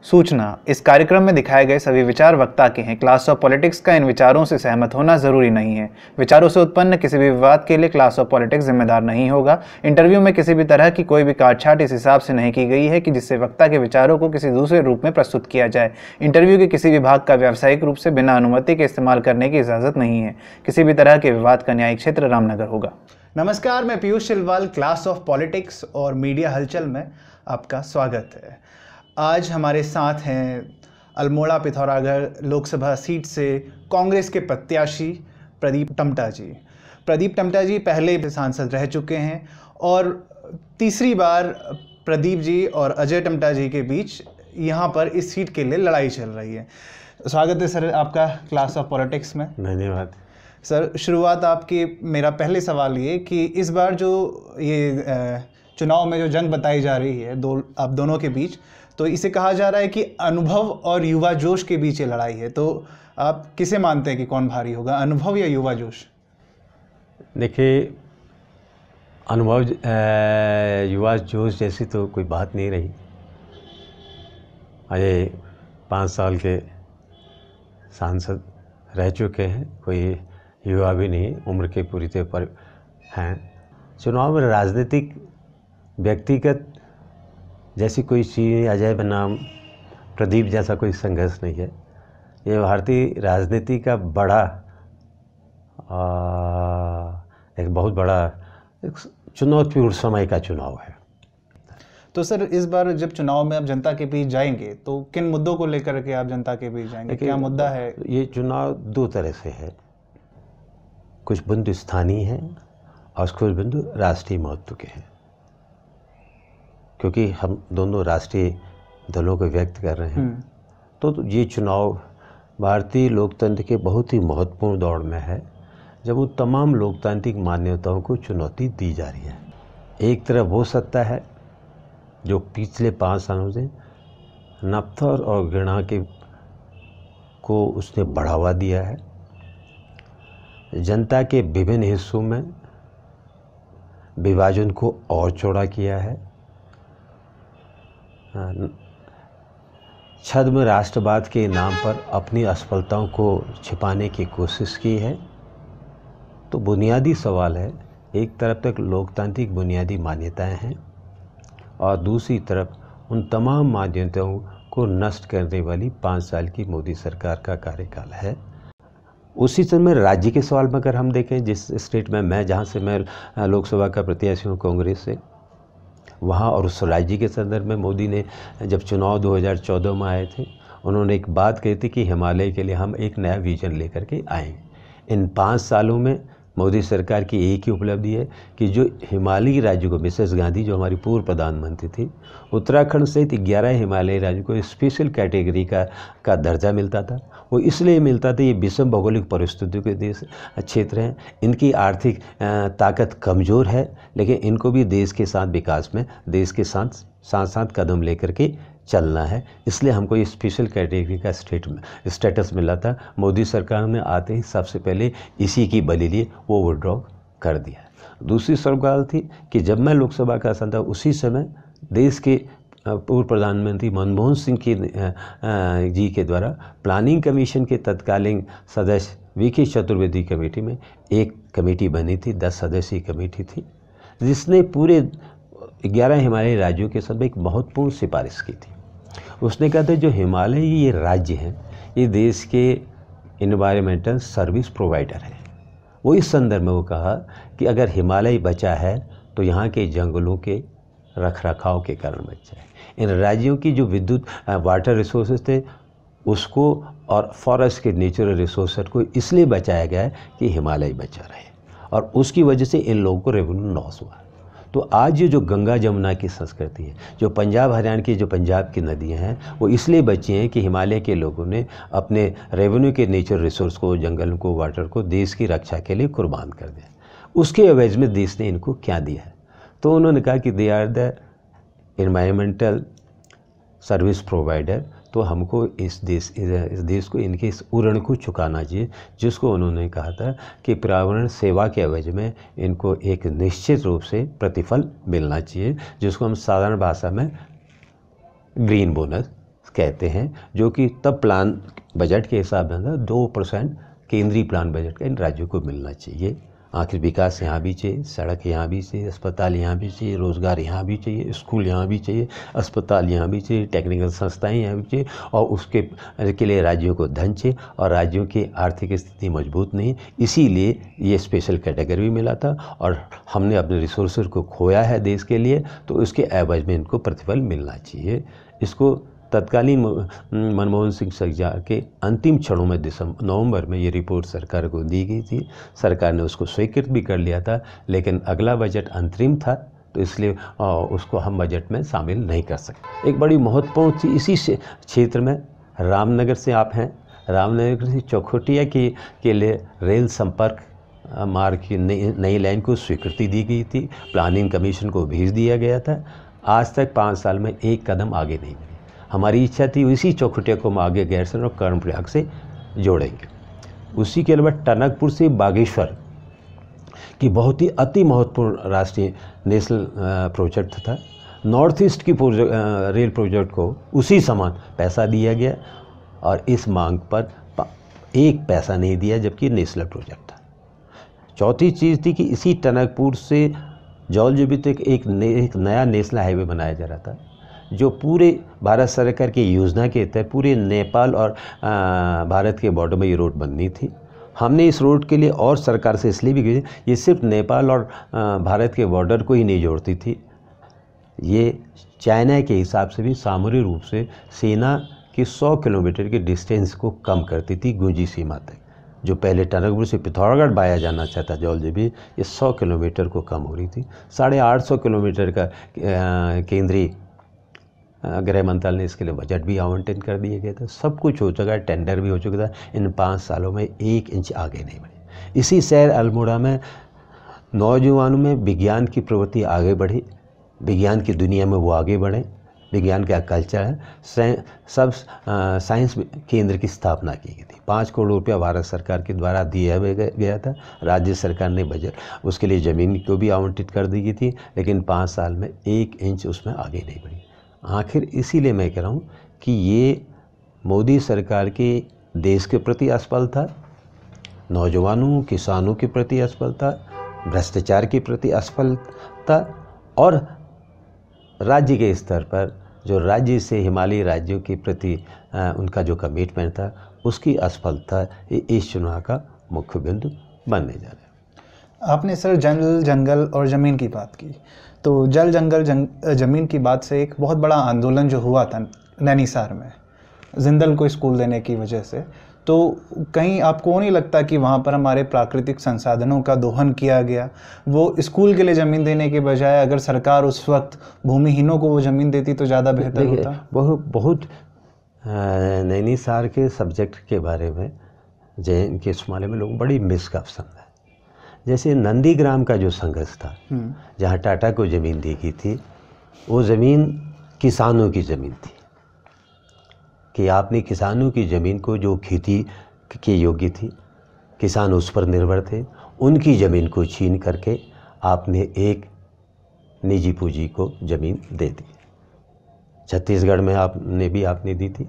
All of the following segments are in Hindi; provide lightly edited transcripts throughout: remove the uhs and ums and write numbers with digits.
सूचना। इस कार्यक्रम में दिखाए गए सभी विचार वक्ता के हैं। क्लास ऑफ पॉलिटिक्स का इन विचारों से सहमत होना जरूरी नहीं है। विचारों से उत्पन्न किसी भी विवाद के लिए क्लास ऑफ पॉलिटिक्स जिम्मेदार नहीं होगा। इंटरव्यू में किसी भी तरह की कोई भी काटछाट इस हिसाब से नहीं की गई है कि जिससे वक्ता के विचारों को किसी दूसरे रूप में प्रस्तुत किया जाए। इंटरव्यू के किसी भी भाग का व्यावसायिक रूप से बिना अनुमति के इस्तेमाल करने की इजाजत नहीं है। किसी भी तरह के विवाद का न्यायिक क्षेत्र रामनगर होगा। नमस्कार, मैं Piyush Silwal class of politics और मीडिया हलचल में आपका स्वागत है। आज हमारे साथ हैं अल्मोड़ा पिथौरागढ़ लोकसभा सीट से कांग्रेस के प्रत्याशी प्रदीप टम्टा जी। प्रदीप टम्टा जी पहले सांसद रह चुके हैं और तीसरी बार प्रदीप जी और अजय टम्टा जी के बीच यहाँ पर इस सीट के लिए लड़ाई चल रही है। स्वागत है सर आपका क्लास ऑफ पॉलिटिक्स में। धन्यवाद सर। शुरुआत आपकी, मेरा पहले सवाल ये कि इस बार जो ये चुनाव में जो जंग बताई जा रही है आप दोनों के बीच, तो इसे कहा जा रहा है कि अनुभव और युवा जोश के बीच ये लड़ाई है। तो आप किसे मानते हैं कि कौन भारी होगा, अनुभव या युवा जोश? देखिए, अनुभव युवा जोश जैसी तो कोई बात नहीं रही। अजय 5 साल के सांसद रह चुके हैं, कोई युवा भी नहीं, उम्र के पूरी तौर पर हैं। चुनाव में राजनीतिक व्यक्तिगत जैसी कोई चीज़, अजय बनाम प्रदीप जैसा कोई संघर्ष नहीं है। ये भारतीय राजनीति का बड़ा एक बहुत बड़ा चुनौतीपूर्ण समय का चुनाव है। तो सर, इस बार जब चुनाव में आप जनता के बीच जाएंगे तो किन मुद्दों को लेकर के आप जनता के बीच जाएंगे? क्या मुद्दा है? ये चुनाव 2 तरह से है। कुछ बिंदु स्थानीय है और कुछ बिंदु राष्ट्रीय महत्व के हैं, क्योंकि हम दोनों राष्ट्रीय दलों को व्यक्त कर रहे हैं। तो ये चुनाव भारतीय लोकतंत्र के बहुत ही महत्वपूर्ण दौर में है, जब वो तमाम लोकतांत्रिक मान्यताओं को चुनौती दी जा रही है। एक तरफ वो सत्ता है जो पिछले 5 सालों से नफरत और घृणा को उसने बढ़ावा दिया है, जनता के विभिन्न हिस्सों में विभाजन को और चौड़ा किया है, छद्म राष्ट्रवाद के नाम पर अपनी असफलताओं को छिपाने की कोशिश की है। तो बुनियादी सवाल है, एक तरफ तक लोकतांत्रिक बुनियादी मान्यताएं हैं और दूसरी तरफ उन तमाम मान्यताओं को नष्ट करने वाली 5 साल की मोदी सरकार का कार्यकाल है। उसी समय राज्य के सवाल में अगर हम देखें, जिस स्टेट में मैं, जहां से मैं लोकसभा का प्रत्याशी हूँ कांग्रेस से, वहाँ और उस राज्य के संदर्भ में मोदी ने जब चुनाव 2014 में आए थे, उन्होंने एक बात कही थी कि हिमालय के लिए हम एक नया विजन लेकर के आएंगे। इन 5 सालों में मोदी सरकार की एक ही उपलब्धि है कि जो हिमालयी राज्यों को, मिसेस गांधी जो हमारी पूर्व प्रधानमंत्री थी, उत्तराखंड सहित 11 हिमालयी राज्यों को स्पेशल कैटेगरी का दर्जा मिलता था। वो इसलिए मिलता था, ये विषम भौगोलिक परिस्थितियों के देश क्षेत्र हैं, इनकी आर्थिक ताकत कमज़ोर है, लेकिन इनको भी देश के साथ विकास में देश के साथ साथ कदम लेकर के चलना है, इसलिए हमको ये स्पेशल कैटेगरी का स्टेटस मिला था। मोदी सरकार ने आते ही सबसे पहले इसी की बलि लिए वो विड्रॉ कर दिया। दूसरी सवाल थी कि जब मैं लोकसभा का सांसद था, उसी समय देश के पूर्व प्रधानमंत्री मनमोहन सिंह जी के द्वारा प्लानिंग कमीशन के तत्कालीन सदस्य वीके चतुर्वेदी कमेटी में एक कमेटी बनी थी, 10 सदस्यीय कमेटी थी, जिसने पूरे 11 हिमालयी राज्यों के सब एक महत्वपूर्ण सिफारिश की थी। उसने कहा था जो हिमालयी ये राज्य हैं, ये देश के इन्वायरमेंटल सर्विस प्रोवाइडर हैं। वो इस संदर्भ में वो कहा कि अगर हिमालय बचा है तो यहाँ के जंगलों के रखरखाव के कारण बचा है। इन राज्यों की जो विद्युत वाटर रिसोर्सेज थे उसको और फॉरेस्ट के नेचुरल रिसोर्सेज को इसलिए बचाया गया है कि हिमालय बचा रहे, और उसकी वजह से इन लोगों को रेवेन्यू लॉस हुआ। तो आज ये जो गंगा जमुना की संस्कृति है, जो पंजाब हरियाणा की जो पंजाब की नदियां हैं, वो इसलिए बची हैं कि हिमालय के लोगों ने अपने रेवेन्यू के नेचुरल रिसोर्स को, जंगल को, वाटर को देश की रक्षा के लिए कुर्बान कर दिया। उसके एवज में देश ने इनको क्या दिया है? तो उन्होंने कहा कि they are the environmental service provider. तो हमको इस देश को इनके इस ऋण को चुकाना चाहिए, जिसको उन्होंने कहा था कि पर्यावरण सेवा के एवज में इनको एक निश्चित रूप से प्रतिफल मिलना चाहिए, जिसको हम साधारण भाषा में ग्रीन बोनस कहते हैं, जो कि तब प्लान बजट के हिसाब में 2% केंद्रीय प्लान बजट का इन राज्यों को मिलना चाहिए। आखिर विकास यहाँ भी चाहिए, सड़क यहाँ भी चाहिए, अस्पताल यहाँ भी चाहिए, रोज़गार यहाँ भी चाहिए, स्कूल यहाँ भी चाहिए, अस्पताल यहाँ भी चाहिए, टेक्निकल संस्थाएं यहाँ भी चाहिए, और उसके के लिए राज्यों को धन चाहिए, और राज्यों की आर्थिक स्थिति मजबूत नहीं, इसीलिए ये स्पेशल कैटेगरी मिला था। और हमने अपने रिसोर्सेज को खोया है देश के लिए, तो उसके एवज में इनको प्रतिफल मिलना चाहिए। इसको तत्कालीन मनमोहन सिंह सरकार के अंतिम क्षणों में नवंबर में ये रिपोर्ट सरकार को दी गई थी। सरकार ने उसको स्वीकृत भी कर लिया था, लेकिन अगला बजट अंतरिम था, तो इसलिए उसको हम बजट में शामिल नहीं कर सकते। एक बड़ी महत्वपूर्ण थी इसी क्षेत्र में, रामनगर से आप हैं, रामनगर से चौखुटिया के लिए रेल संपर्क मार्ग की नई लाइन को स्वीकृति दी गई थी, प्लानिंग कमीशन को भेज दिया गया था। आज तक 5 साल में एक कदम आगे नहीं बढ़ी। हमारी इच्छा थी इसी चौखुटिया को हम आगे गैरसैंण और कर्णप्रयाग से जोड़ेंगे। उसी के अलावा टनकपुर से बागेश्वर की बहुत ही अति महत्वपूर्ण राष्ट्रीय नेशनल प्रोजेक्ट था। नॉर्थ ईस्ट की रेल प्रोजेक्ट को उसी समान पैसा दिया गया, और इस मांग पर 1 पैसा नहीं दिया, जबकि नेशनल प्रोजेक्ट था। चौथी चीज़ थी कि इसी टनकपुर से जौलजीबी तक एक नया नेशनल हाईवे बनाया जा रहा था, जो पूरे भारत सरकार की योजना के तहत पूरे नेपाल और भारत के बॉर्डर में ये रोड बननी थी। हमने इस रोड के लिए और सरकार से इसलिए भी गई, ये सिर्फ नेपाल और भारत के बॉर्डर को ही नहीं जोड़ती थी, ये चाइना के हिसाब से भी सामरिक रूप से सेना की 100 किलोमीटर के डिस्टेंस को कम करती थी गुंजी सीमा तक। जो पहले टनकपुर से पिथौरागढ़ बाया जाना चाहता जौलजीबी, ये 100 किलोमीटर को कम हो रही थी। 850 किलोमीटर का केंद्रीय गृह मंत्रालय ने इसके लिए बजट भी आवंटन कर दिया गया था। सब कुछ हो चुका है, टेंडर भी हो चुका था। इन 5 सालों में 1 इंच आगे नहीं बढ़ी। इसी शहर अल्मोड़ा में नौजवानों में विज्ञान की प्रवृत्ति आगे बढ़ी, विज्ञान की दुनिया में वो आगे बढ़े, विज्ञान का कल्चर है। सब साइंस केंद्र की स्थापना की गई थी। 5 करोड़ रुपया भारत सरकार के द्वारा दिया गया था। राज्य सरकार ने बजट उसके लिए ज़मीन को भी आवंटित कर दी गई थी, लेकिन 5 साल में 1 इंच उसमें आगे नहीं बढ़ी। आखिर इसीलिए मैं कह रहा हूँ कि ये मोदी सरकार के देश के प्रति असफलता, नौजवानों किसानों के प्रति असफलता, भ्रष्टाचार के प्रति असफलता, और राज्य के स्तर पर जो राज्य से हिमालयी राज्यों के प्रति उनका जो कमिटमेंट था, उसकी असफलता इस चुनाव का मुख्य बिंदु बनने जा रहा है। आपने सर जल, जंगल और ज़मीन की बात की, तो जल, जंगल, ज़मीन की बात से एक बहुत बड़ा आंदोलन जो हुआ था नैनीसार में जिंदल को स्कूल देने की वजह से, तो कहीं आपको नहीं लगता कि वहाँ पर हमारे प्राकृतिक संसाधनों का दोहन किया गया? वो स्कूल के लिए ज़मीन देने के बजाय अगर सरकार उस वक्त भूमिहीनों को वो ज़मीन देती तो ज़्यादा बेहतर होता। बहुत नैनीसार के सब्जेक्ट के बारे में जैन के इस मामले में लोग बड़ी मिसकंसेप्शन है। जैसे नंदीग्राम का जो संघर्ष था, जहाँ टाटा को ज़मीन दी गई थी, वो ज़मीन किसानों की ज़मीन थी कि आपने किसानों की ज़मीन को, जो खेती के योग्य थी, किसान उस पर निर्भर थे, उनकी ज़मीन को छीन करके आपने एक निजी पूंजी को ज़मीन दे दी। छत्तीसगढ़ में आपने दी थी।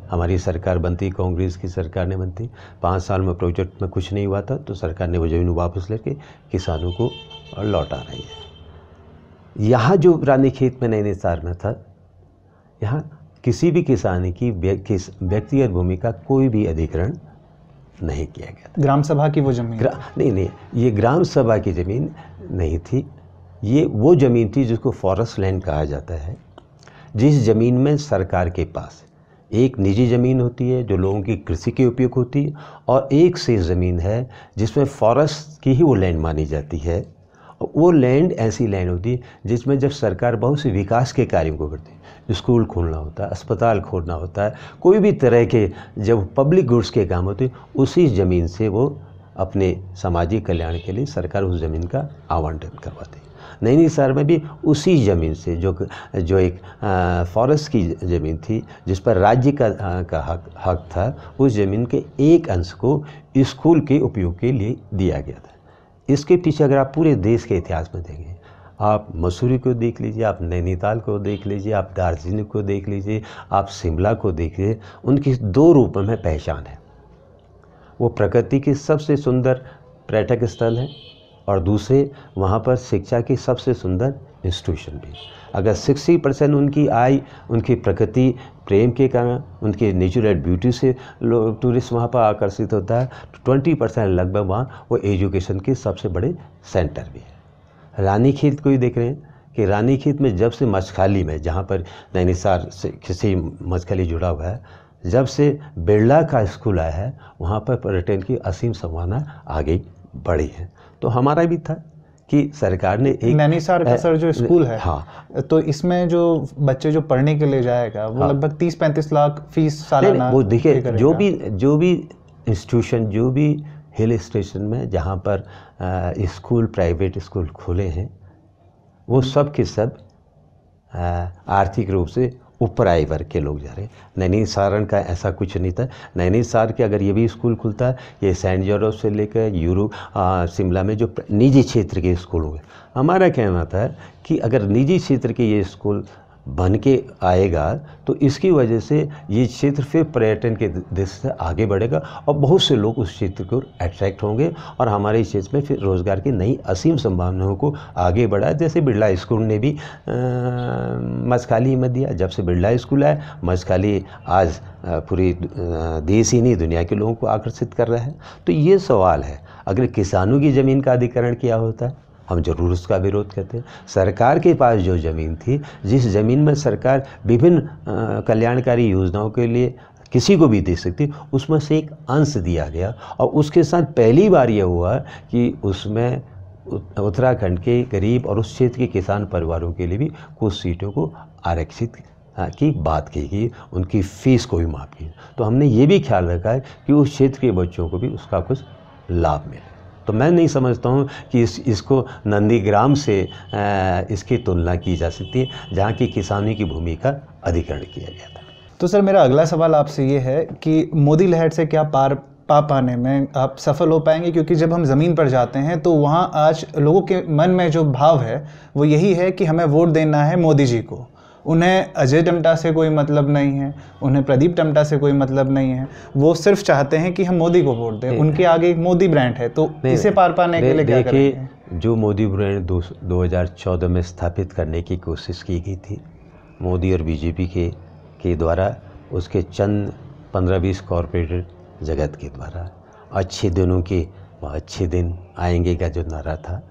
हमारी सरकार बनती, कांग्रेस की सरकार ने बनती, 5 साल में प्रोजेक्ट में कुछ नहीं हुआ था, तो सरकार ने वो ज़मीन वापस लेके किसानों को लौटा रही है। यहाँ जो रानीखेत में नैनीसार में था, यहाँ किसी भी किसान की व्यक्तिगत भूमि का कोई भी अधिग्रहण नहीं किया गया था। ग्राम सभा की वो ज़मीन नहीं, ये ग्राम सभा की ज़मीन नहीं थी। ये वो ज़मीन थी जिसको फॉरेस्ट लैंड कहा जाता है, जिस ज़मीन में सरकार के पास एक निजी ज़मीन होती है जो लोगों की कृषि के उपयोग होती है, और एक शेष ज़मीन है जिसमें फॉरेस्ट की ही वो लैंड मानी जाती है। और वो लैंड ऐसी लैंड होती है जिसमें जब सरकार बहुत से विकास के कार्यों को करती है, स्कूल खोलना होता है, अस्पताल खोलना होता है, कोई भी तरह के जब पब्लिक गुड्स के काम होते हैं, उसी ज़मीन से वो अपने सामाजिक कल्याण के लिए सरकार उस ज़मीन का आवंटन करवाती है। नैनीसार में भी उसी ज़मीन से जो एक फॉरेस्ट की ज़मीन थी, जिस पर राज्य का हक था, उस ज़मीन के एक अंश को स्कूल के उपयोग के लिए दिया गया था। इसके पीछे अगर आप पूरे देश के इतिहास में देखें, आप मसूरी को देख लीजिए, आप नैनीताल को देख लीजिए, आप दार्जिलिंग को देख लीजिए, आप शिमला को देखिए, उनकी दो रूपों में पहचान है। वो प्रकृति के सबसे सुंदर पर्यटक स्थल है और दूसरे वहाँ पर शिक्षा की सबसे सुंदर इंस्टीट्यूशन भी। अगर 60% उनकी आय उनकी प्रकृति प्रेम के कारण, उनके नेचुरल ब्यूटी से लोग टूरिस्ट वहाँ पर आकर्षित होता है, तो 20% लगभग वहाँ वो एजुकेशन के सबसे बड़े सेंटर भी है। रानीखेत को ही देख रहे हैं कि रानीखेत में जब से मच्छखाली में, जहाँ पर नैनीताल से किसी मच्छखाली जुड़ा हुआ है, जब से बिरला का स्कूल आया है, वहाँ पर पर्यटन की असीम संभावना आगे बढ़ी है। तो हमारा भी था कि सरकार ने एक नैनीताल का सर जो स्कूल है, हाँ, तो इसमें जो बच्चे जो पढ़ने के लिए जाएगा वो हाँ, लगभग 30-35 लाख फीस सालाना। वो देखिए, जो भी इंस्टीट्यूशन, जो भी हिल स्टेशन में जहाँ पर स्कूल, प्राइवेट स्कूल खुले हैं, वो सब के सब आर्थिक रूप से ऊपर आए वर्ग के लोग जा रहे हैं। नैनीताल का ऐसा कुछ नहीं था। नैनीताल के अगर ये भी स्कूल खुलता है, ये सेंट जोसेफ से लेकर शिमला में जो निजी क्षेत्र के स्कूल हुए, हमारा कहना था कि अगर निजी क्षेत्र के ये स्कूल बन के आएगा तो इसकी वजह से ये क्षेत्र फिर पर्यटन के दृष्टि से आगे बढ़ेगा और बहुत से लोग उस क्षेत्र को अट्रैक्ट होंगे और हमारे क्षेत्र में फिर रोज़गार की नई असीम संभावनाओं को आगे बढ़ा। जैसे बिरला स्कूल ने भी मच्छखाली में दिया। जब से बिरला स्कूल आया, मच्छखाली आज पूरी देश ही नहीं दुनिया के लोगों को आकर्षित कर रहा है। तो ये सवाल है, अगर किसानों की ज़मीन का अधिग्रहण किया होता, हम जरूर उसका विरोध करते हैं। सरकार के पास जो ज़मीन थी, जिस ज़मीन में सरकार विभिन्न कल्याणकारी योजनाओं के लिए किसी को भी दे सकती, उसमें से एक अंश दिया गया और उसके साथ पहली बार यह हुआ कि उसमें उत्तराखंड के गरीब और उस क्षेत्र के किसान परिवारों के लिए भी कुछ सीटों को आरक्षित की बात की गई, उनकी फ़ीस को भी माफ़ की। तो हमने ये भी ख्याल रखा है कि उस क्षेत्र के बच्चों को भी उसका कुछ लाभ मिले। तो मैं नहीं समझता हूँ कि इसको नंदीग्राम से इसकी तुलना की जा सकती है, जहाँ की किसानी की भूमि का अधिग्रहण किया गया था। तो सर मेरा अगला सवाल आपसे ये है कि मोदी लहर से क्या पाने में आप सफल हो पाएंगे? क्योंकि जब हम ज़मीन पर जाते हैं तो वहाँ आज लोगों के मन में जो भाव है वो यही है कि हमें वोट देना है मोदी जी को। उन्हें अजय टम्टा से कोई मतलब नहीं है, उन्हें प्रदीप टम्टा से कोई मतलब नहीं है, वो सिर्फ चाहते हैं कि हम मोदी को वोट दें। उनके आगे एक मोदी ब्रांड है, तो इसे पार पाने के लिए क्या करेंगे? जो मोदी ब्रांड 2014 में स्थापित करने की कोशिश की गई थी मोदी और बीजेपी के द्वारा, उसके चंद 15-20 कॉरपोरेट जगत के द्वारा, अच्छे दिनों के अच्छे दिन आएंगे का जो नारा था,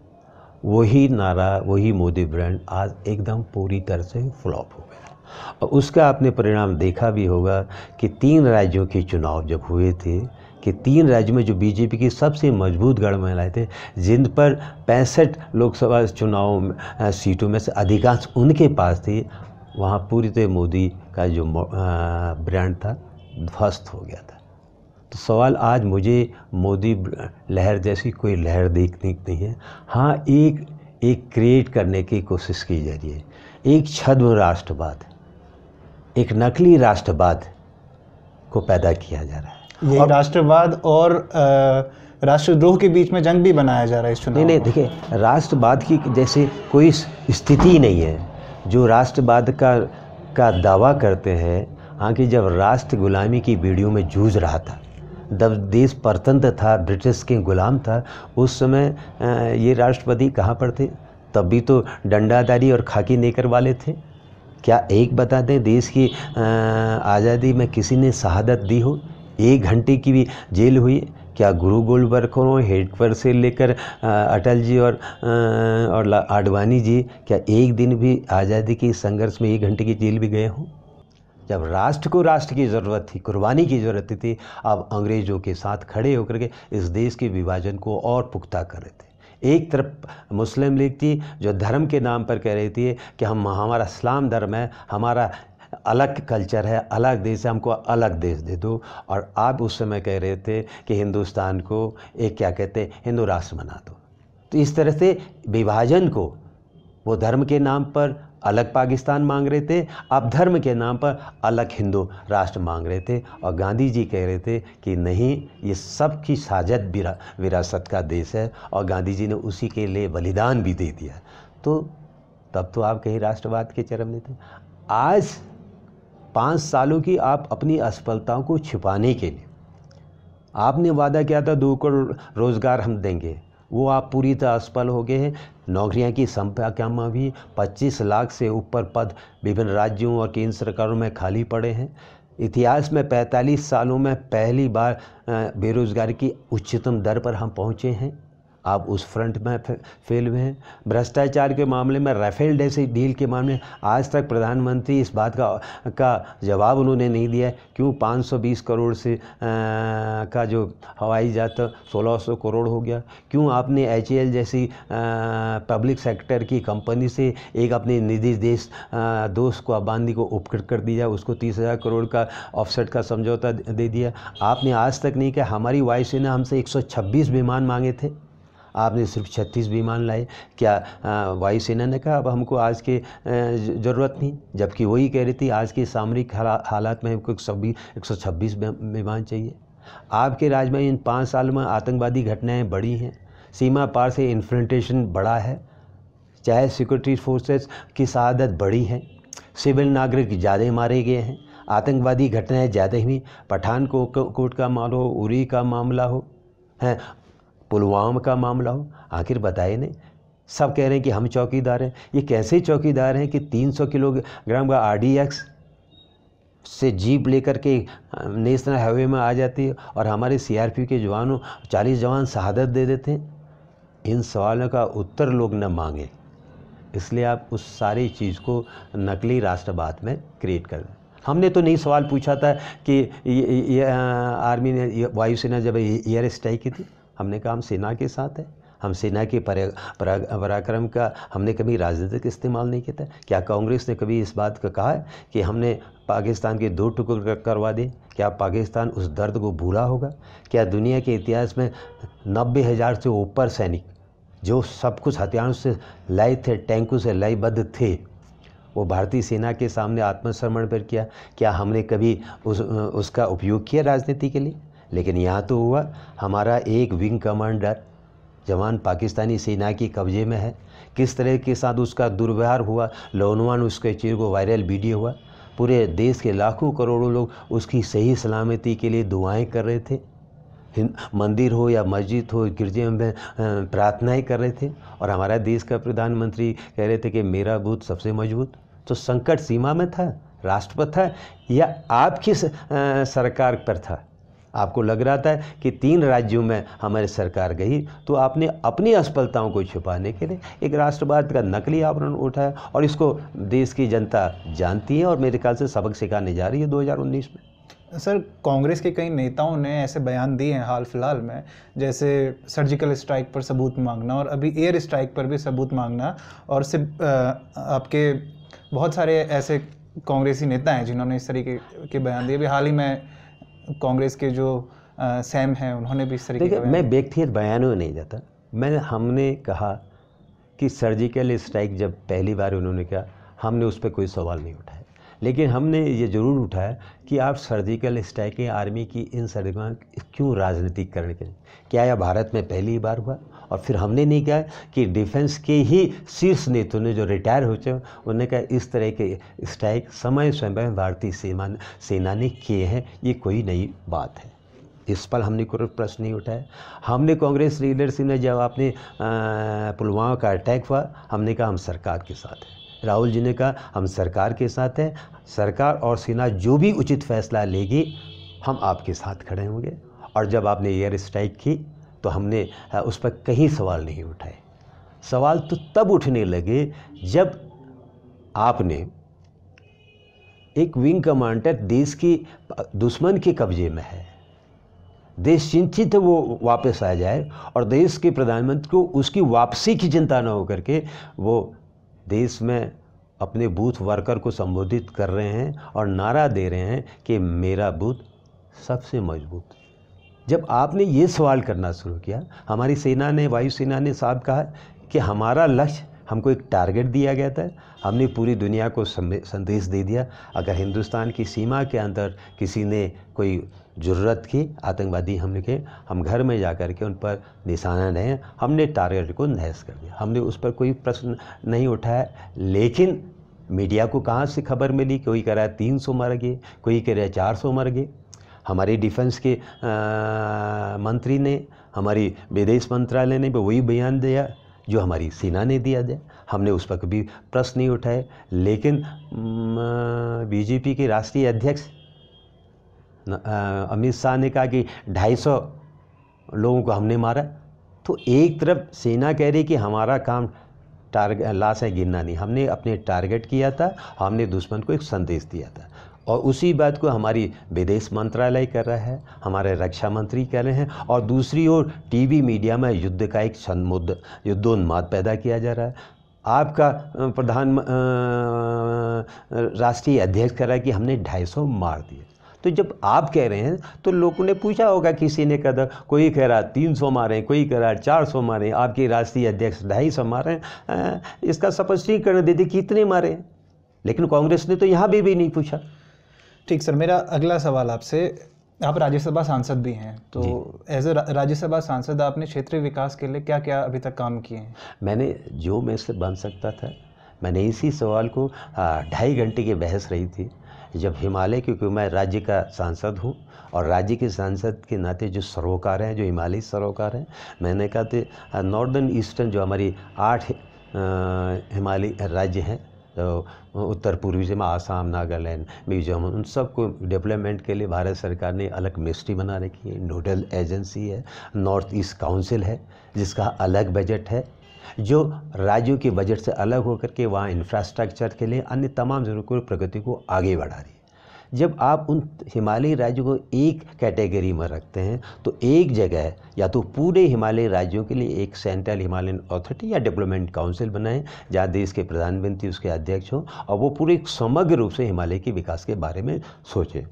वही नारा, वही मोदी ब्रांड आज एकदम पूरी तरह से फ्लॉप हो गया। और उसका आपने परिणाम देखा भी होगा कि 3 राज्यों के चुनाव जब हुए थे, कि 3 राज्यों में जो बीजेपी की सबसे मजबूत गठबंधन थे, जिन पर 65 लोकसभा चुनाव सीटों में से अधिकांश उनके पास थी, वहाँ पूरी तरह मोदी का जो ब्रांड था ध्वस्त हो गया था। तो सवाल आज मुझे मोदी लहर जैसी कोई लहर देखने की नहीं है। हाँ, एक क्रिएट करने की कोशिश की जा रही है, एक छद्म राष्ट्रवाद, एक नकली राष्ट्रवाद को पैदा किया जा रहा है। ये राष्ट्रवाद और राष्ट्रद्रोह के बीच में जंग भी बनाया जा रहा है इस चुनाव। नहीं, देखिए, राष्ट्रवाद की जैसे कोई स्थिति नहीं है। जो राष्ट्रवाद का दावा करते हैं, हाँ, कि जब राष्ट्र गुलामी की बीड़ियों में जूझ रहा था, जब देश परतंत्र था, ब्रिटिश के गुलाम था, उस समय ये राष्ट्रपति कहाँ पर थे? तब भी तो डंडाधारी और खाकी नेकर वाले थे। क्या एक बता दें, देश की आज़ादी में किसी ने शहादत दी हो? 1 घंटे की भी जेल हुई? क्या गुरु गोलवलकर हेडक्वार्टर से लेकर अटल जी और आडवाणी जी, क्या एक दिन भी आज़ादी की संघर्ष में 1 घंटे की जेल भी गए हों? जब राष्ट्र को राष्ट्र की ज़रूरत थी, कुर्बानी की ज़रूरत थी, अब अंग्रेज़ों के साथ खड़े होकर के इस देश के विभाजन को और पुख्ता कर रहे थे। एक तरफ मुस्लिम लीग थी जो धर्म के नाम पर कह रही थी कि हमारा इस्लाम धर्म है, हमारा अलग कल्चर है, अलग देश है, हमको अलग देश दे दो। और आप उस समय कह रहे थे कि हिंदुस्तान को एक क्या कहते हैं, हिंदू राष्ट्र बना दो। तो इस तरह से विभाजन को वो धर्म के नाम पर अलग पाकिस्तान मांग रहे थे, आप धर्म के नाम पर अलग हिंदू राष्ट्र मांग रहे थे। और गांधी जी कह रहे थे कि नहीं, ये सब की साझा विरासत का देश है, और गांधी जी ने उसी के लिए बलिदान भी दे दिया। तब तो आप कहीं राष्ट्रवाद के चरम में थे। आज 5 सालों की आप अपनी असफलताओं को छिपाने के लिए आपने वादा किया था 2 करोड़ रोज़गार हम देंगे, वो आप पूरी तरह असफल हो गए हैं। नौकरियां की संख्या में भी 25 लाख से ऊपर पद विभिन्न राज्यों और केंद्र सरकारों में खाली पड़े हैं। इतिहास में 45 सालों में पहली बार बेरोज़गारी की उच्चतम दर पर हम पहुँचे हैं। आप उस फ्रंट में फेल हुए हैं। भ्रष्टाचार के मामले में, राफेल जैसे डील के मामले में आज तक प्रधानमंत्री इस बात का जवाब उन्होंने नहीं दिया है क्यों 520 करोड़ से का जो हवाई जहाज़ 1600 करोड़ हो गया। क्यों आपने HAL जैसी पब्लिक सेक्टर की कंपनी से एक अपने निजी दोस्त को अबानी को उपकृत कर दिया, उसको 30,000 करोड़ का ऑफसेट का समझौता दे दिया। आपने आज तक नहीं कहा। हमारी वायुसेना हमसे 126 विमान मांगे थे, आपने सिर्फ 36 विमान लाए। क्या वायुसेना ने कहा अब हमको आज के ज़रूरत नहीं, जबकि वही कह रही थी आज के सामरिक हालात में हमको 126 विमान चाहिए। आपके राज में इन 5 साल में आतंकवादी घटनाएं बढ़ी हैं, सीमा पार से इन्फ्रंटेशन बढ़ा है, चाहे सिक्योरिटी फोर्सेस की शहादत बढ़ी है, सिविल नागरिक ज़्यादा मारे गए हैं, आतंकवादी घटनाएं ज़्यादा हुई। पठानकोट का मामला हो, उरी का मामला हो, हैं पुलवामा का मामला हो, आखिर बताए नहीं। सब कह रहे हैं कि हम चौकीदार हैं। ये कैसे चौकीदार हैं कि 300 किलोग्राम का RDX से जीप लेकर के नेशनल हाईवे में आ जाती है और हमारे CRP के जवानों 40 जवान शहादत दे देते हैं। इन सवालों का उत्तर लोग न मांगे, इसलिए आप उस सारी चीज़ को नकली राष्ट्रवाद में क्रिएट कर दें। हमने तो नहीं सवाल पूछा था कि ये आर्मी ने, वायुसेना जब एयर स्ट्राइक की थी, हमने कहा हम सेना के साथ हैं, हम सेना के पराक्रम का हमने कभी राजनीतिक इस्तेमाल नहीं किया था। क्या कांग्रेस ने कभी इस बात का कहा है कि हमने पाकिस्तान के 2 टुकड़े करवा दिए? क्या पाकिस्तान उस दर्द को भूला होगा? क्या दुनिया के इतिहास में 90,000 से ऊपर सैनिक जो सब कुछ हथियारों से लाए थे, टैंकों से लयबद्ध थे, वो भारतीय सेना के सामने आत्मसमर्पण पर किया? क्या हमने कभी उसका उपयोग किया राजनीति के लिए? लेकिन यहाँ तो हुआ, हमारा एक विंग कमांडर जवान पाकिस्तानी सेना की कब्जे में है। किस तरह के साथ उसका दुर्व्यवहार हुआ, लौनवान उसके चीज़ को वायरल वीडियो हुआ। पूरे देश के लाखों करोड़ों लोग उसकी सही सलामती के लिए दुआएं कर रहे थे। मंदिर हो या मस्जिद हो, गिरजे में प्रार्थनाएं कर रहे थे, और हमारा देश का प्रधानमंत्री कह रहे थे कि मेरा बूथ सबसे मजबूत। तो संकट सीमा में था, राष्ट्र पर था, या आपकी सरकार पर था? आपको लग रहा था कि 3 राज्यों में हमारी सरकार गई, तो आपने अपनी असफलताओं को छुपाने के लिए एक राष्ट्रवाद का नकली आवरण उठाया, और इसको देश की जनता जानती है और मेरे ख्याल से सबक सिखाने जा रही है 2019 में। सर, कांग्रेस के कई नेताओं ने ऐसे बयान दिए हैं हाल फिलहाल में, जैसे सर्जिकल स्ट्राइक पर सबूत मांगना और अभी एयर स्ट्राइक पर भी सबूत मांगना, और सिर्फ आपके बहुत सारे ऐसे कांग्रेसी नेता हैं जिन्होंने इस तरीके के बयान दिए। अभी हाल ही में कांग्रेस के जो सैम हैं उन्होंने भी इस तरीके का मैं व्यक्तिगत बयानों में नहीं जाता। हमने कहा कि सर्जिकल स्ट्राइक जब पहली बार उन्होंने कहा, हमने उस पर कोई सवाल नहीं उठाया, लेकिन हमने ये ज़रूर उठाया कि आप सर्जिकल स्ट्राइक आर्मी की इन सर्जिकल क्यों राजनीतिकरण करें? क्या यह भारत में पहली बार हुआ? और फिर हमने नहीं कहा कि डिफेंस के ही शीर्ष नेताओं ने जो रिटायर हो चुके उन्होंने कहा इस तरह के स्ट्राइक समय समय भारतीय सेना ने किए हैं, ये कोई नई बात है। इस पर हमने कोई प्रश्न नहीं उठाया। हमने कांग्रेस लीडरशिप ने जब आपने पुलवामा का अटैक हुआ, हमने कहा हम सरकार के साथ हैं। राहुल जी ने कहा हम सरकार के साथ हैं, सरकार और सेना जो भी उचित फैसला लेगी हम आपके साथ खड़े होंगे। और जब आपने एयर स्ट्राइक की तो हमने उस पर कहीं सवाल नहीं उठाए। सवाल तो तब उठने लगे जब आपने एक विंग कमांडर देश की दुश्मन के कब्जे में है, देश चिंतित है वो वापस आ जाए, और देश के प्रधानमंत्री को उसकी वापसी की चिंता न हो करके वो देश में अपने बूथ वर्कर को संबोधित कर रहे हैं और नारा दे रहे हैं कि मेरा बूथ सबसे मजबूत। जब आपने ये सवाल करना शुरू किया, हमारी सेना ने, वायुसेना ने साहब कहा कि हमारा लक्ष्य हमको एक टारगेट दिया गया था, हमने पूरी दुनिया को संदेश दे दिया, अगर हिंदुस्तान की सीमा के अंदर किसी ने कोई ज़रूरत की आतंकवादी हमले के, हम घर में जा कर के उन पर निशाना नहीं, हमने टारगेट को नहस कर दिया, हमने उस पर कोई प्रश्न नहीं उठाया। लेकिन मीडिया को कहाँ से खबर मिली, कोई कह रहा है 300 मर गए, कोई कह रहा है 400 मर गए। हमारे डिफेंस के मंत्री ने, हमारी विदेश मंत्रालय ने भी वही बयान दिया जो हमारी सेना ने दिया है, हमने उस पर कभी प्रश्न नहीं उठाए। लेकिन बीजेपी के राष्ट्रीय अध्यक्ष अमित शाह ने कहा कि 250 लोगों को हमने मारा, तो एक तरफ सेना कह रही कि हमारा काम लाशें गिनना नहीं, हमने अपने टारगेट किया था, हमने दुश्मन को एक संदेश दिया था। और उसी बात को हमारी विदेश मंत्रालय कर रहा है, हमारे रक्षा मंत्री कर रहे हैं, और दूसरी ओर टीवी मीडिया में युद्ध का एक युद्धोन्माद पैदा किया जा रहा है। आपका राष्ट्रीय अध्यक्ष कह रहा है कि हमने 250 मार दिए। तो जब आप कह रहे हैं तो लोगों ने पूछा होगा, किसी ने कहा, कोई कह रहा 300 मारे, कोई कह रहा 400 मारे, आपके राष्ट्रीय अध्यक्ष 250 मारे, इसका स्पष्टीकरण दे दे कितने मारे। लेकिन कांग्रेस ने तो यहाँ भी नहीं पूछा। ठीक सर, मेरा अगला सवाल आपसे, आप राज्यसभा सांसद भी हैं, तो एज ए राज्यसभा सांसद आपने क्षेत्रीय विकास के लिए क्या क्या अभी तक काम किए हैं? मैंने जो मैं से बन सकता था, मैंने इसी सवाल को 2.5 घंटे की बहस रही थी जब हिमालय, क्योंकि मैं राज्य का सांसद हूँ और राज्य के सांसद के नाते जो सरोकार हैं, जो हिमालयी सरोकार हैं, मैंने कहा था नॉर्दर्न ईस्टर्न जो हमारी 8 हिमालयी राज्य हैं, तो उत्तर पूर्वी में आसाम, नागालैंड, मिजोरम, उन सब को डेवलपमेंट के लिए भारत सरकार ने अलग मिनिस्ट्री बना रखी है, नोडल एजेंसी है, नॉर्थ ईस्ट काउंसिल है जिसका अलग बजट है, जो राज्यों के बजट से अलग होकर के वहाँ इंफ्रास्ट्रक्चर के लिए अन्य तमाम ज़रूरतों की प्रगति को आगे बढ़ा रही है। जब आप उन हिमालयी राज्यों को एक कैटेगरी में रखते हैं तो एक जगह या तो पूरे हिमालयी राज्यों के लिए एक सेंट्रल हिमालयन अथॉरिटी या डेवलपमेंट काउंसिल बनाएं, जहाँ देश के प्रधानमंत्री उसके अध्यक्ष हों और वो पूरे समग्र रूप से हिमालय के विकास के बारे में सोचें।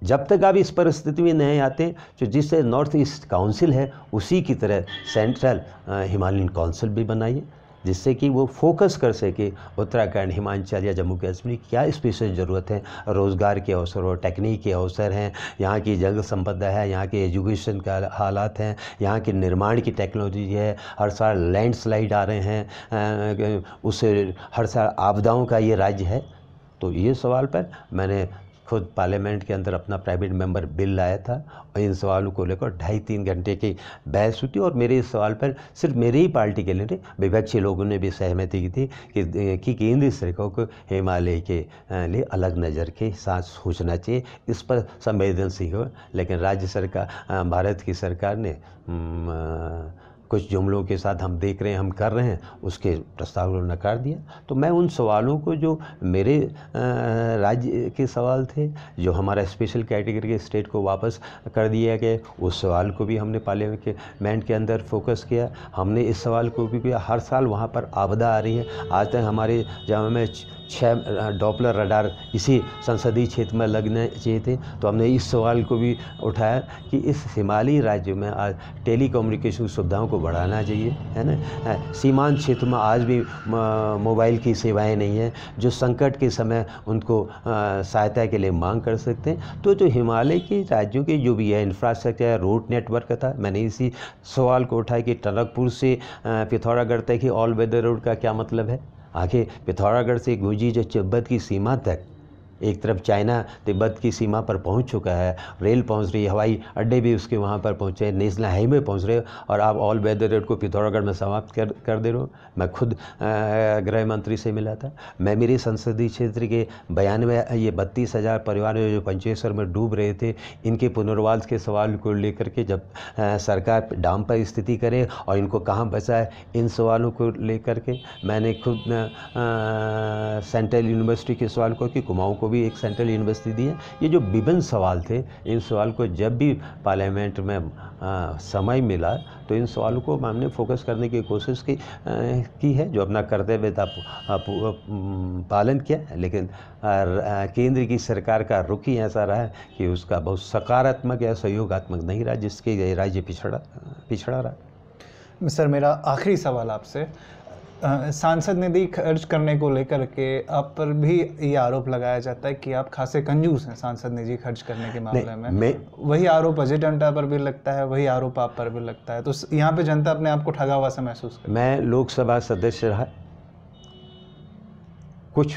जब तक आप इस परिस्थिति में नहीं आते, तो जिससे नॉर्थ ईस्ट काउंसिल है उसी की तरह सेंट्रल हिमालयन काउंसिल भी बनाइए, जिससे कि वो फोकस कर सके उत्तराखंड, हिमाचल या जम्मू कश्मीर क्या स्पेशल ज़रूरत है, रोज़गार के अवसर और टेक्निक के अवसर हैं, यहाँ की जंगल संपदा है, यहाँ के एजुकेशन का हालात हैं, यहाँ के निर्माण की टेक्नोलॉजी है, हर साल लैंडस्लाइड आ रहे हैं, उससे हर साल आपदाओं का ये राज्य है। तो ये सवाल पर मैंने खुद पार्लियामेंट के अंदर अपना प्राइवेट मेंबर बिल लाया था और इन सवालों को लेकर 2.5-3 घंटे की बहस हुई थी। और मेरे इस सवाल पर सिर्फ मेरे ही पार्टी के लिए, विपक्षी लोगों ने भी सहमति की थी कि केंद्रीय सरकार को हिमालय के लिए अलग नज़र के साथ सोचना चाहिए, इस पर संवेदनशील हो। लेकिन राज्य सरकार, भारत की सरकार ने कुछ जुमलों के साथ हम देख रहे हैं, हम कर रहे हैं, उसके प्रस्ताव को नकार दिया। तो मैं उन सवालों को, जो मेरे राज्य के सवाल थे, जो हमारा स्पेशल कैटेगरी के स्टेट को वापस कर दिया गया, उस सवाल को भी हमने पार्लियामेंट के अंदर फोकस किया। हमने इस सवाल को भी किया, हर साल वहाँ पर आपदा आ रही है, आज तक हमारे जहाँ में 6 डॉपलर रडार इसी संसदीय क्षेत्र में लगने चाहिए थे। तो हमने इस सवाल को भी उठाया कि इस हिमालयी राज्यों में आज टेलीकम्युनिकेशन सुविधाओं को बढ़ाना चाहिए, है ना। सीमांत क्षेत्र में आज भी मोबाइल की सेवाएं नहीं हैं, जो संकट के समय उनको सहायता के लिए मांग कर सकते हैं। तो जो हिमालय के राज्यों के जो भी है इंफ्रास्ट्रक्चर, रोड नेटवर्क था, मैंने इसी सवाल को उठाया कि टनकपुर से पिथौरागढ़ तक की ऑल वेदर रोड का क्या मतलब है। आगे पिथौरागढ़ से गुंजी जो तिब्बत की सीमा तक, एक तरफ चाइना तिब्बत की सीमा पर पहुंच चुका है, रेल पहुंच रही है, हवाई अड्डे भी उसके वहां पर पहुंचे, नेशनल हाईवे पहुंच रहे, और आप ऑल वेदर रोड को पिथौरागढ़ में समाप्त कर दे रहे हो। मैं खुद गृह मंत्री से मिला था। मैं मेरे संसदीय क्षेत्र के 32,000 परिवार जो पंचेश्वर में डूब रहे थे, इनके पुनर्वास के सवाल को लेकर के जब सरकार डाम पर स्थिति करे और इनको कहाँ बचाए, इन सवालों को लेकर के मैंने खुद सेंट्रल यूनिवर्सिटी के सवाल को कि कुमाऊँ को भी एक सेंट्रल यूनिवर्सिटी दी है। ये जो विभिन्न सवाल थे, इन सवाल को जब भी पार्लियामेंट में समय मिला तो इन सवालों को हमने फोकस करने की कोशिश की है, जो अपना कर्तव्य था पालन किया। लेकिन केंद्र की सरकार का रुख ही ऐसा रहा है कि उसका बहुत सकारात्मक या सहयोगात्मक नहीं रहा, जिसके राज्य पिछड़ा रहा। सर, मेरा आखिरी सवाल आपसे, सांसद निधि खर्च करने को लेकर के आप पर भी ये आरोप लगाया जाता है कि आप खासे कंजूस हैं सांसद निधि खर्च करने के मामले में। वही आरोप अजय टंडा पर भी लगता है, वही आरोप आप पर भी लगता है, तो यहाँ पे जनता अपने आप को ठगा हुआ सा महसूस करती है। मैं लोकसभा सदस्य रहा,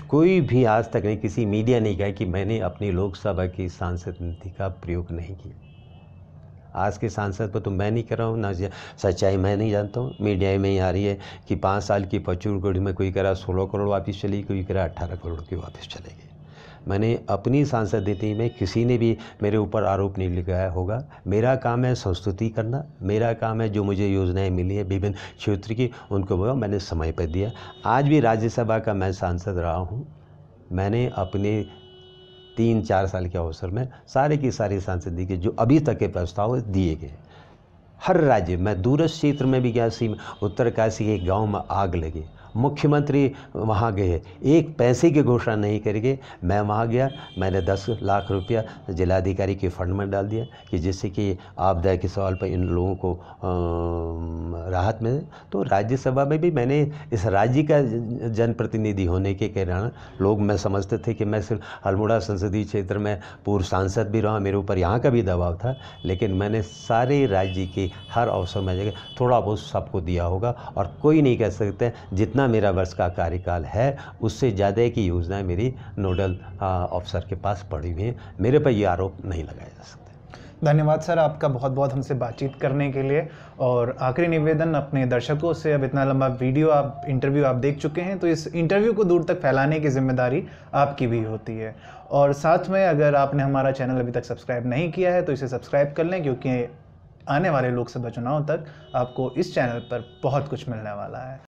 कोई भी आज तक नहीं, किसी मीडिया नहीं कहा कि मैंने अपनी लोकसभा की सांसद निधि का प्रयोग नहीं किया। आज के सांसद पर तो मैं नहीं कर रहा हूँ, ना सच्चाई मैं नहीं जानता हूँ। मीडिया में ही आ रही है कि 5 साल की पचूरगढ़ में कोई कह रहा 16 करोड़ वापस चली, कोई कह रहा 18 करोड़ की वापस चले गए। मैंने अपनी सांसद नीति में किसी ने भी मेरे ऊपर आरोप नहीं लगाया होगा। मेरा काम है संस्तुति करना, मेरा काम है जो मुझे योजनाएं मिली है विभिन्न क्षेत्र की, उनको मैंने समय पर दिया। आज भी राज्यसभा का मैं सांसद रहा हूँ। मैंने अपने 3-4 साल के अवसर में सारे की सारी सांसद के जो अभी तक के प्रस्ताव दिए गए, हर राज्य में दूरस्थ क्षेत्र में भी गया, उत्तरकाशी के गांव में आग लगी, मुख्यमंत्री वहाँ गए, एक पैसे की घोषणा नहीं करके मैं वहाँ गया। मैंने 10 लाख रुपया जिलाधिकारी के फंड में डाल दिया कि जिससे कि आपदा के सवाल पर इन लोगों को राहत मिले। तो राज्यसभा में भी मैंने इस राज्य का जनप्रतिनिधि होने के कारण लोग मैं समझते थे कि मैं सिर्फ अल्मोड़ा संसदीय क्षेत्र में पूर्व सांसद भी रहा, मेरे ऊपर यहाँ का भी दबाव था, लेकिन मैंने सारे राज्य के हर अवसर में जगह थोड़ा बहुत सबको दिया होगा। और कोई नहीं कह सकते जितना मेरा वर्ष का कार्यकाल है उससे ज़्यादा की योजनाएं मेरी नोडल अफसर के पास पड़ी हुई हैं। मेरे पर ये आरोप नहीं लगाया जा सकता। धन्यवाद सर आपका बहुत बहुत हमसे बातचीत करने के लिए। और आखिरी निवेदन अपने दर्शकों से, अब इतना लंबा इंटरव्यू आप देख चुके हैं, तो इस इंटरव्यू को दूर तक फैलाने की जिम्मेदारी आपकी भी होती है। और साथ में अगर आपने हमारा चैनल अभी तक सब्सक्राइब नहीं किया है तो इसे सब्सक्राइब कर लें, क्योंकि आने वाले लोकसभा चुनाव तक आपको इस चैनल पर बहुत कुछ मिलने वाला है।